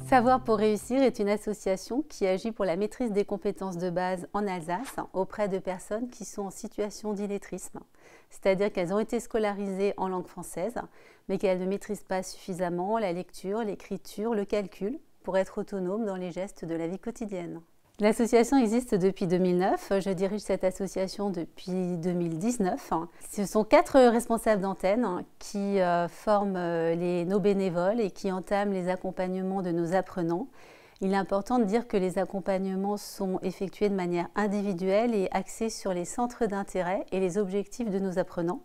Savoir pour réussir est une association qui agit pour la maîtrise des compétences de base en Alsace auprès de personnes qui sont en situation d'illettrisme. C'est-à-dire qu'elles ont été scolarisées en langue française, mais qu'elles ne maîtrisent pas suffisamment la lecture, l'écriture, le calcul pour être autonomes dans les gestes de la vie quotidienne. L'association existe depuis 2009, je dirige cette association depuis 2019. Ce sont 4 responsables d'antenne qui forment nos bénévoles et qui entament les accompagnements de nos apprenants. Il est important de dire que les accompagnements sont effectués de manière individuelle et axés sur les centres d'intérêt et les objectifs de nos apprenants.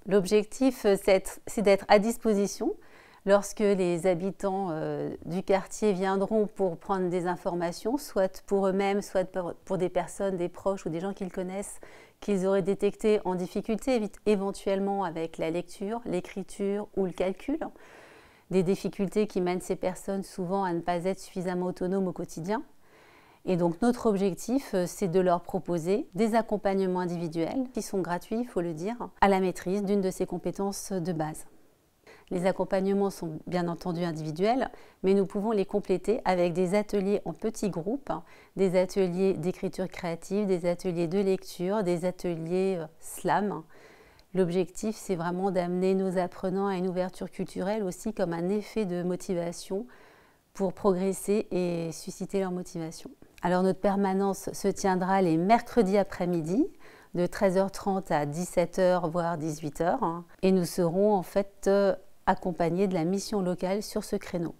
L'objectif, c'est d'être à disposition lorsque les habitants du quartier viendront pour prendre des informations, soit pour eux-mêmes, soit pour des personnes, des proches ou des gens qu'ils connaissent, qu'ils auraient détecté en difficulté, éventuellement avec la lecture, l'écriture ou le calcul. Des difficultés qui mènent ces personnes souvent à ne pas être suffisamment autonomes au quotidien. Et donc notre objectif, c'est de leur proposer des accompagnements individuels qui sont gratuits, il faut le dire, à la maîtrise d'une de ces compétences de base. Les accompagnements sont bien entendu individuels, mais nous pouvons les compléter avec des ateliers en petits groupes, des ateliers d'écriture créative, des ateliers de lecture, des ateliers slam. L'objectif, c'est vraiment d'amener nos apprenants à une ouverture culturelle aussi comme un effet de motivation pour progresser et susciter leur motivation. Alors notre permanence se tiendra les mercredis après-midi, de 13h30 à 17h, voire 18h. Et nous serons en fait accompagnés de la mission locale sur ce créneau.